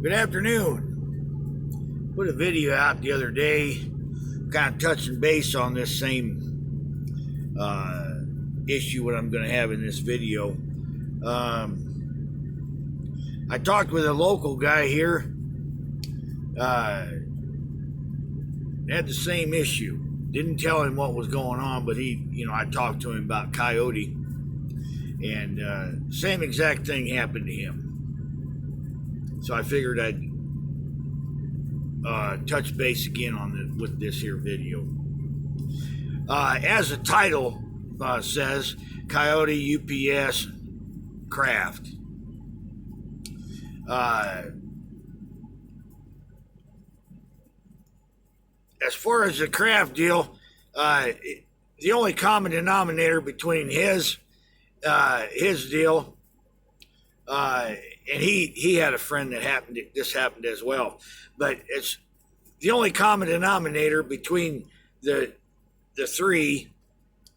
Good afternoon. Put a video out the other day, kind of touching base on this same issue what I'm going to have in this video. I talked with a local guy here. Had the same issue. Didn't tell him what was going on, but I talked to him about Coyote, and same exact thing happened to him. So I figured I'd touch base again on with this here video. As the title says, Coyote, UPS, Kraft. As far as the Kraft deal, the only common denominator between his deal, and he had a friend that this happened as well, but it's the only common denominator between the three.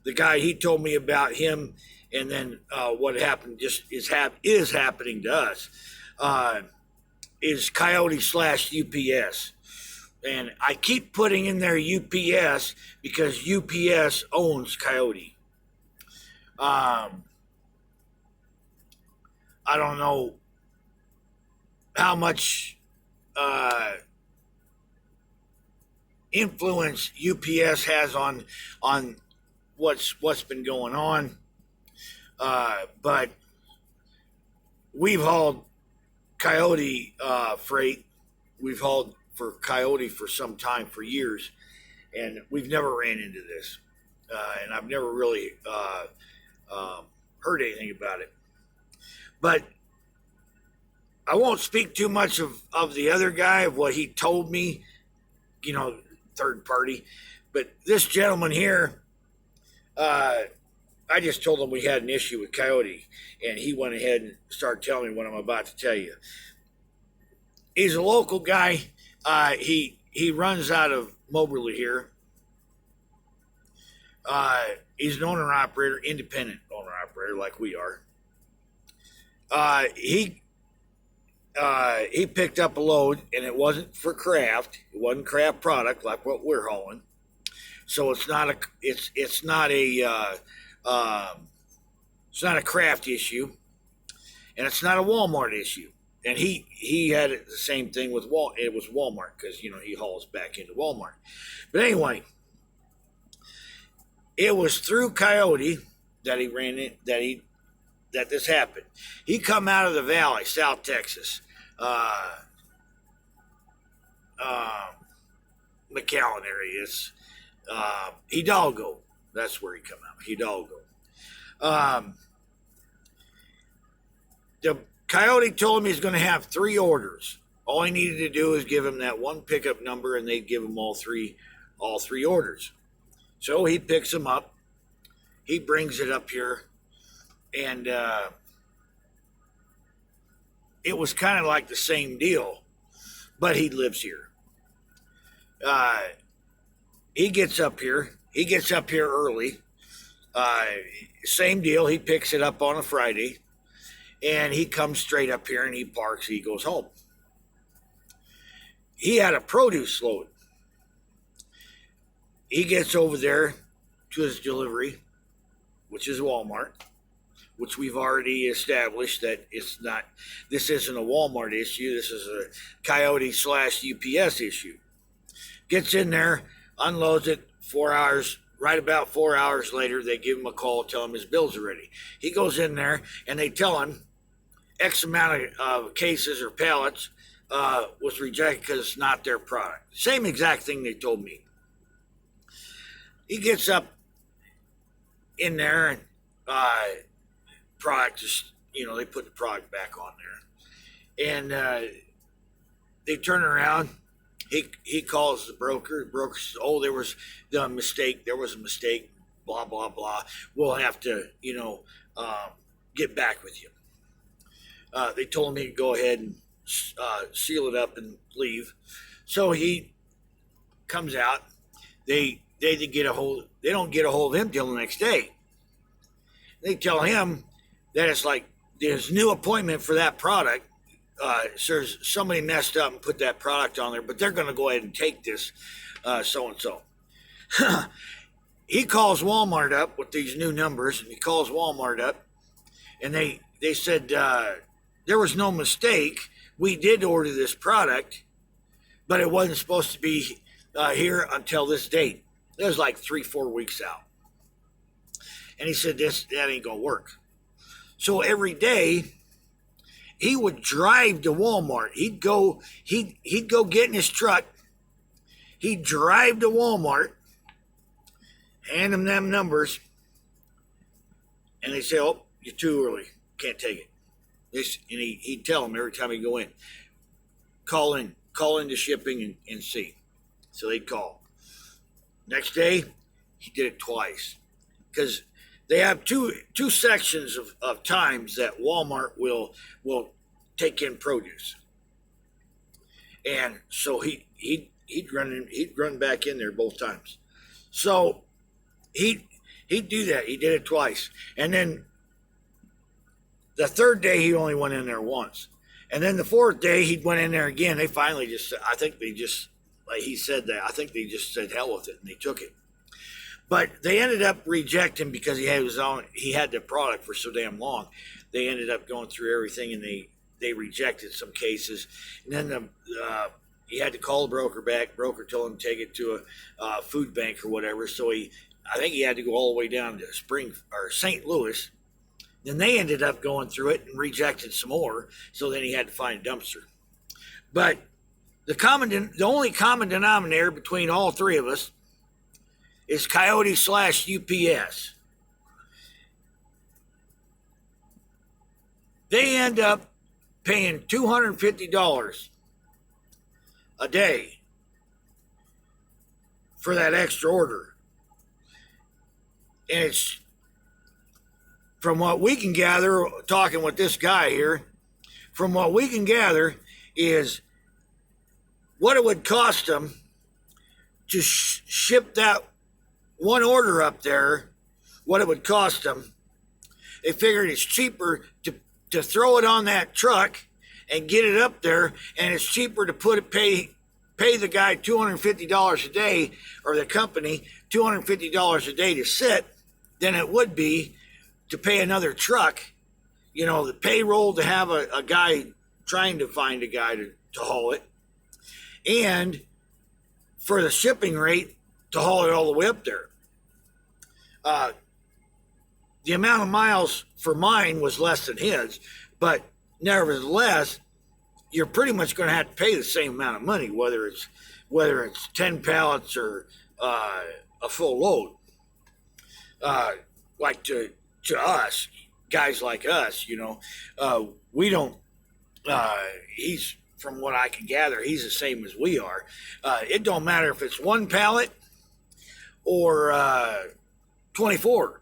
The guy he told me about him, and then what happened just is happening to us. Is Coyote / UPS. And I keep putting in there UPS because UPS owns Coyote. I don't know how much influence UPS has on what's been going on, but we've hauled Coyote freight. We've hauled for Coyote for some time, for years, and we've never ran into this, and I've never really heard anything about it. But I won't speak too much of the other guy, of what he told me, third party. But this gentleman here, I just told him we had an issue with Coyote, and he went ahead and started telling me what I'm about to tell you. He's a local guy. He runs out of Moberly here. He's an owner-operator, independent owner-operator like we are. He picked up a load, and it wasn't for Kraft. It wasn't Kraft product like what we're hauling. So it's not a Kraft issue, and it's not a Walmart issue. And he had it the same thing with it was Walmart, because he hauls back into Walmart. But anyway, it was through Coyote that he ran it, that this happened. He come out of the valley, South Texas, McAllen area. It's Hidalgo. That's where he come out, Hidalgo. The Coyote told him he's going to have 3 orders. All he needed to do is give him that one pickup number, and they'd give him all three orders. So he picks them up. He brings it up here, and it was kind of like the same deal, but he lives here. He gets up here. He gets up here early. Same deal. He picks it up on a Friday. And he comes straight up here and he parks. He goes home. He had a produce load. He gets over there to his delivery, which is Walmart, which we've already established that this isn't a Walmart issue. This is a Coyote / UPS issue. Gets in there, unloads it, 4 hours. Right about 4 hours later, they give him a call, tell him his bills are ready. He goes in there, and they tell him X amount of cases or pallets was rejected because it's not their product. Same exact thing they told me. He gets up in there, and product just, they put the product back on there. And they turn around. He calls the broker. The broker says, "Oh, there was a mistake. There was a mistake. Blah blah blah. We'll have to, get back with you." They told him he could go ahead and seal it up and leave. So he comes out. They don't get a hold of him till the next day. They tell him that it's like his new appointment for that product says somebody messed up and put that product on there, but they're going to go ahead and take this so and so. He calls Walmart up with these new numbers, and he calls Walmart up, and they said there was no mistake. We did order this product, but it wasn't supposed to be here until this date. It was like 3-4 weeks out. And he said, that ain't gonna work. So every day he would drive to Walmart. He'd go get in his truck. He'd drive to Walmart, hand them numbers, and they say, "Oh, you're too early. Can't take it." And he'd tell them every time he'd go in, call into shipping and see. So they'd call. Next day, he did it twice, because they have two sections of times that Walmart will take in produce, and so he'd run back in there both times. So he'd do that. He did it twice, and then the third day he only went in there once, and then the fourth day he went in there again. They finally like he said that, I think they just said hell with it, and they took it. But they ended up rejecting because he had the product for so damn long. They ended up going through everything, and they rejected some cases. And then he had to call the broker back. Broker told him to take it to a food bank or whatever. So I think he had to go all the way down to St. Louis. Then they ended up going through it and rejected some more. So then he had to find a dumpster. But the only common denominator between all three of us is Coyote / UPS. They end up paying $250 a day for that extra order. And it's, from what we can gather, talking with this guy here, from what we can gather is what it would cost them to ship that one order up there, what it would cost them. They figured it's cheaper to throw it on that truck and get it up there, and it's cheaper to pay the guy $250 a day, or the company $250 a day to sit, than it would be to pay another truck, the payroll to have a guy trying to find a guy to haul it, and for the shipping rate to haul it all the way up there. The amount of miles for mine was less than his, but nevertheless, you're pretty much going to have to pay the same amount of money, whether it's 10 pallets or a full load. Like to us, guys like us, we don't. He's, from what I can gather, he's the same as we are. It don't matter if it's 1 pallet or 24.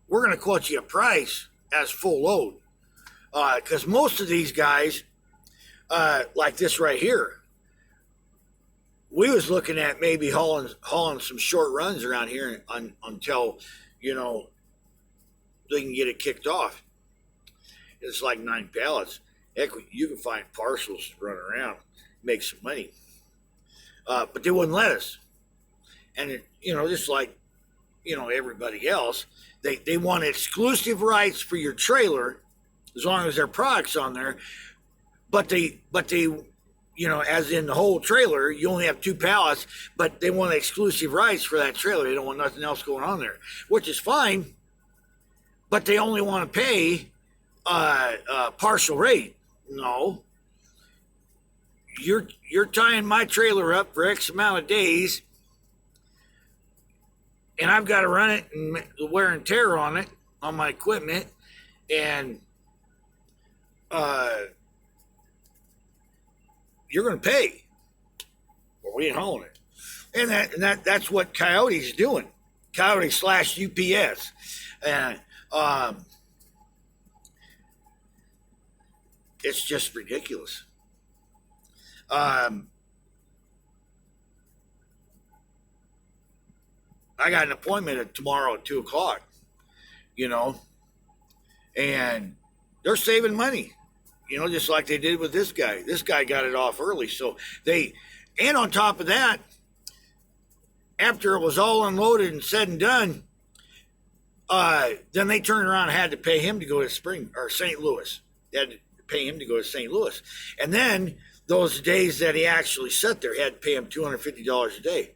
We're going to quote you a price as full load, because most of these guys, like this right here, we was looking at maybe hauling some short runs around here until they can get it kicked off. It's like 9 pallets. Heck, you can find parcels to run around, make some money, but they wouldn't let us. And just like everybody else, they want exclusive rights for your trailer as long as their product's on there. But they as in the whole trailer, you only have 2 pallets, but they want exclusive rights for that trailer. They don't want nothing else going on there, which is fine. But they only want to pay partial rate. No, you're tying my trailer up for X amount of days, and I've got to run it and the wear and tear on it, on my equipment, and you're going to pay, or we ain't hauling it. And that's what Coyote's doing. Coyote / UPS. And it's just ridiculous. I got an appointment tomorrow at 2:00, and they're saving money. Just like they did with this guy. This guy got it off early, so and on top of that, after it was all unloaded and said and done, then they turned around and had to pay him to go to St. Louis. They had to pay him to go to St. Louis, and then those days that he actually sat there, had to pay him $250 a day.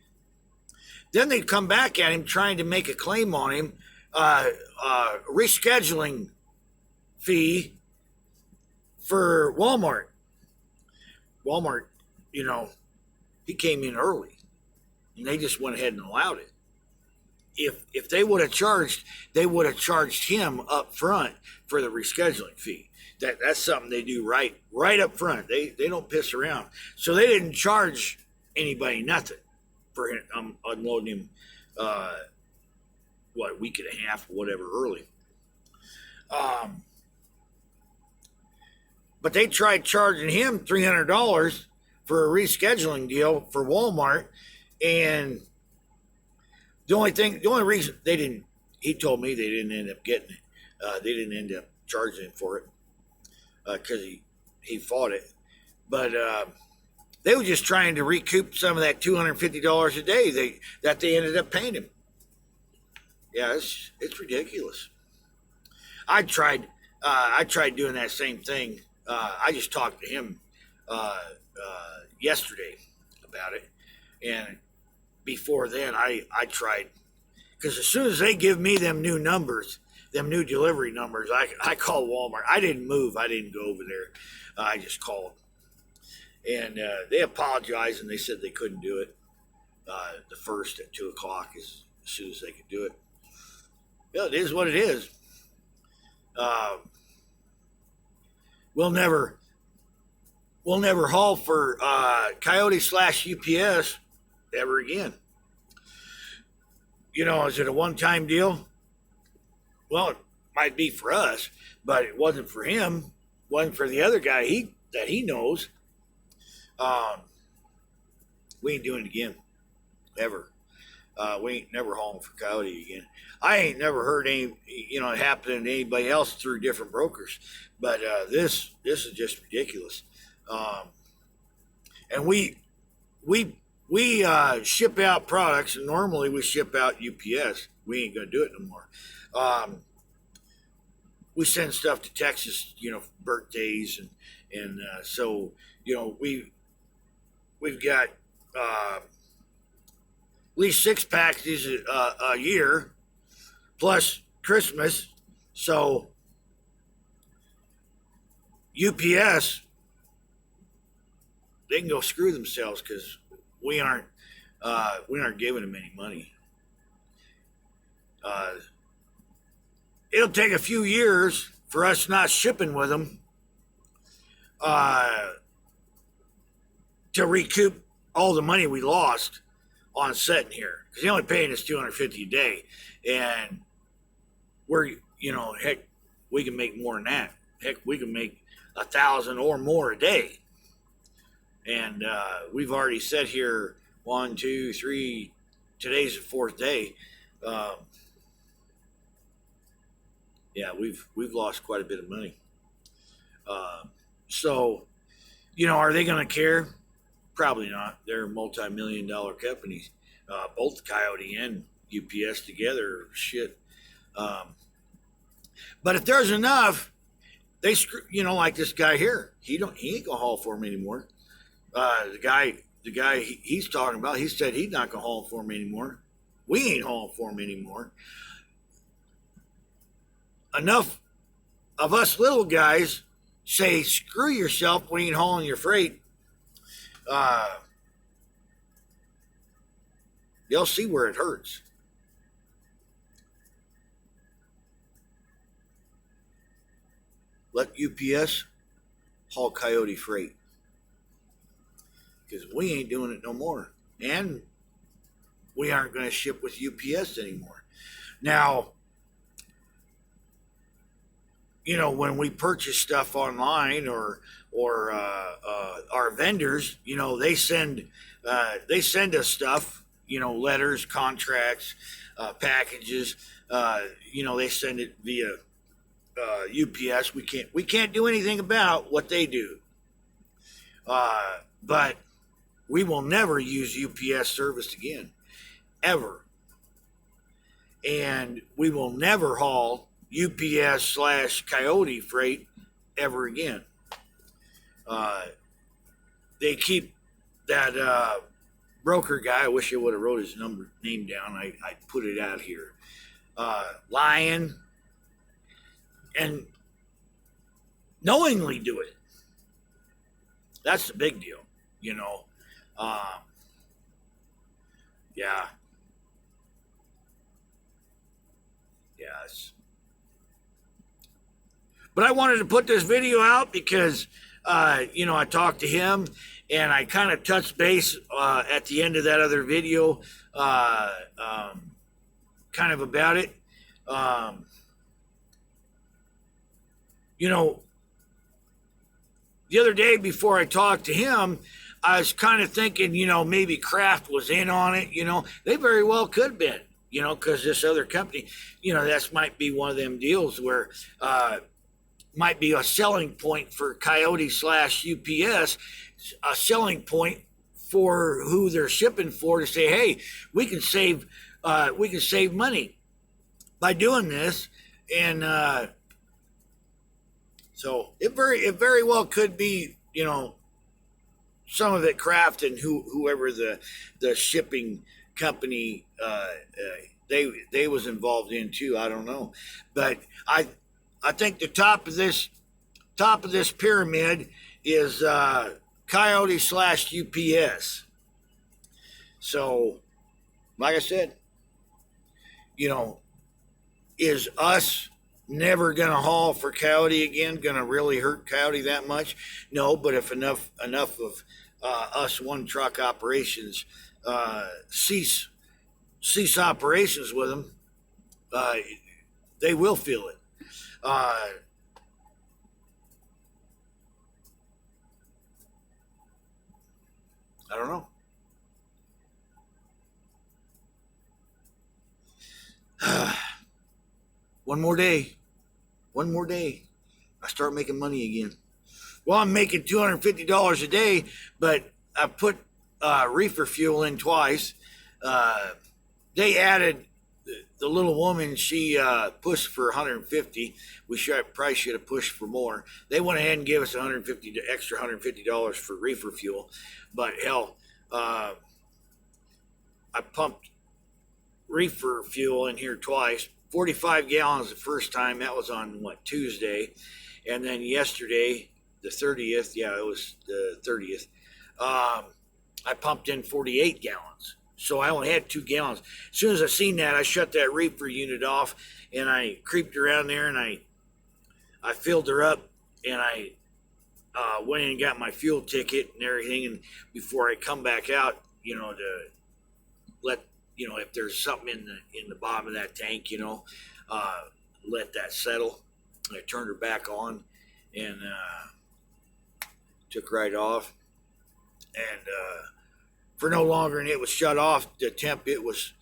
Then they'd come back at him trying to make a claim on him, rescheduling fee for Walmart. Walmart, he came in early, and they just went ahead and allowed it. If they would have charged, they would have charged him up front for the rescheduling fee. That's something they do right up front. They don't piss around. So they didn't charge anybody nothing for him, unloading him, a week and a half or whatever early. But they tried charging him $300 for a rescheduling deal for Walmart, and the only reason they didn't, he told me they didn't end up getting it. They didn't end up charging him for it because he fought it. But they were just trying to recoup some of that $250 a day that they ended up paying him. Yeah, it's ridiculous. I tried doing that same thing. I just talked to him yesterday about it, and before then I tried, because as soon as they give me them new numbers, them new delivery numbers, I call Walmart. I didn't move. I didn't go over there. I just called, and they apologized, and they said they couldn't do it the first at 2:00 as soon as they could do it. Yeah, it is what it is. We'll never haul for Coyote / UPS ever again. Is it a one-time deal? Well, it might be for us, but it wasn't for him. It wasn't for the other guy that he knows. We ain't doing it again, ever. We ain't never hauling for Coyote again. I ain't never heard any, it happening to anybody else through different brokers, but this is just ridiculous. And we ship out products, and normally we ship out UPS. We ain't gonna do it no more. We send stuff to Texas, birthdays, and so we've got at least 6 packages a year, plus Christmas. So UPS, they can go screw themselves, because we aren't giving them any money. It'll take a few years for us not shipping with them to recoup all the money we lost on setting here, because they're only paying us $250 a day, and we're heck, we can make more than that. Heck, we can make 1,000 or more a day, and we've already set here 1, 2, 3. Today's the 4th day. Yeah, we've lost quite a bit of money. So, are they going to care? Probably not. They're multi-million-dollar companies. Both Coyote and UPS together, shit. But if there's enough, they screw. Like this guy here, he ain't gonna haul for him anymore. The guy he's talking about, he said he's not gonna haul for him anymore. We ain't hauling for him anymore. Enough of us little guys say, screw yourself, we ain't hauling your freight. They'll see where it hurts. Let UPS haul Coyote freight, because we ain't doing it no more, and we aren't going to ship with UPS anymore. Now, when we purchase stuff online or our vendors, they send us stuff, letters, contracts, packages. They send it via UPS. We can't do anything about what they do. But we will never use UPS service again, ever. And we will never haul UPS/Coyote freight ever again. They keep that broker guy. I wish I would have wrote his name down. I put it out here. Lying and knowingly do it. That's the big deal, you know. Yeah. Yes. But I wanted to put this video out because, I talked to him and I kind of touched base at the end of that other video, kind of about it. The other day before I talked to him, I was kind of thinking, maybe Kraft was in on it. They very well could have been, because this other company, that might be one of them deals where might be a selling point for Coyote/UPS, a selling point for who they're shipping for to say, hey, we can save money by doing this, and so it very well could be, some of it Kraft and whoever the shipping company they was involved in too. I don't know, but I think the top of this pyramid is Coyote/UPS. So, like I said, is us never going to haul for Coyote again going to really hurt Coyote that much? No, but if enough of us one truck operations cease operations with them, they will feel it. I don't know. One more day. I start making money again. Well, I'm making $250 a day, but I put reefer fuel in twice. They added the little woman. She pushed for 150. We probably should have pushed for more. They went ahead and gave us extra $150 for reefer fuel. But hell, I pumped reefer fuel in here twice. 45 gallons the first time. That was on Tuesday, and then yesterday, the 30th. Yeah, it was the 30th. I pumped in 48 gallons. So I only had 2 gallons. As soon as I seen that, I shut that reefer unit off, and I creeped around there, and I filled her up, and I went in and got my fuel ticket and everything. And before I come back out, to let if there's something in the bottom of that tank, let that settle. I turned her back on and took right off, and for no longer than it was shut off, the temp it was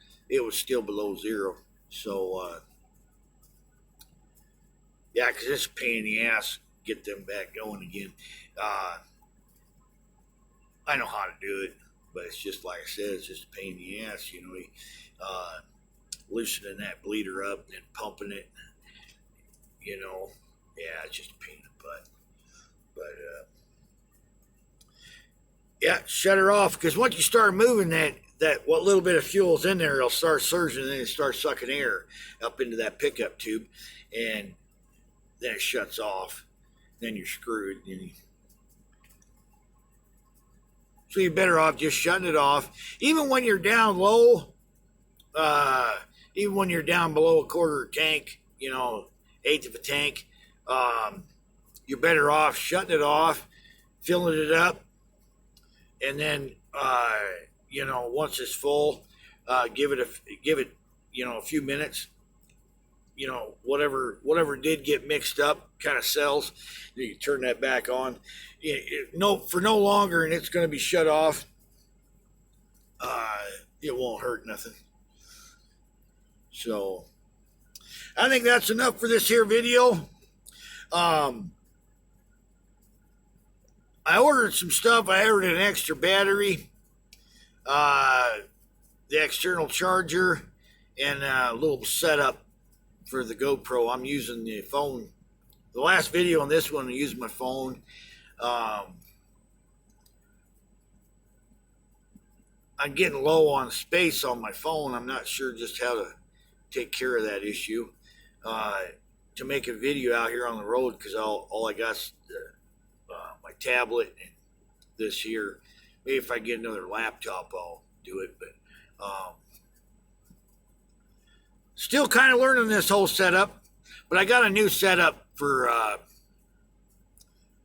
still below zero. So yeah, because it's a pain in the ass get them back going again. I know how to do it, but it's just like I said, it's just a pain in the ass, loosening that bleeder up and then pumping it, yeah, it's just a pain in the butt. But yeah, shut her off, because once you start moving that what little bit of fuel's in there, it'll start surging, and then it starts sucking air up into that pickup tube, and then it shuts off. Then you're screwed. So you're better off just shutting it off. Even when you're down low, even when you're down below a quarter tank, eighth of a tank, you're better off shutting it off, filling it up, and then once it's full, give it a few minutes. Whatever did get mixed up kind of sells. You turn that back on. For no longer, and it's going to be shut off. It won't hurt nothing. So I think that's enough for this here video. Um, I ordered some stuff. I ordered an extra battery, uh, the external charger, and a little setup for the GoPro. I'm using the phone. The last video on this one, I used my phone. Um, I'm getting low on space on my phone. I'm not sure just how to take care of that issue. Uh, to make a video out here on the road, because all I got is my tablet and this here. Maybe if I get another laptop, I'll do it. But still kind of learning this whole setup. But I got a new setup for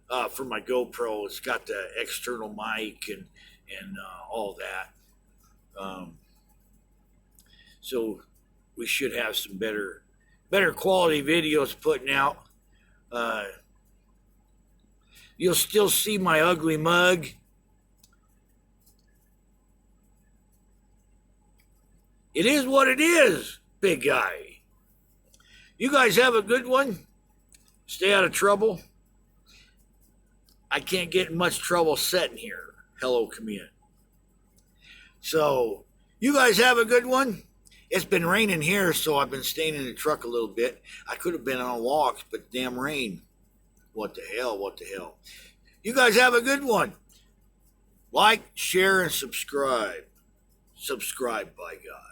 my GoPro. It's got the external mic and all that. So we should have some better quality videos putting out. You'll still see my ugly mug. It is what it is, big guy. You guys have a good one. Stay out of trouble. I can't get in much trouble sitting here. Hello, commute. So, you guys have a good one. It's been raining here, so I've been staying in the truck a little bit. I could have been on walks, but damn rain. What the hell? What the hell? You guys have a good one. Like, share, and subscribe. Subscribe, by God.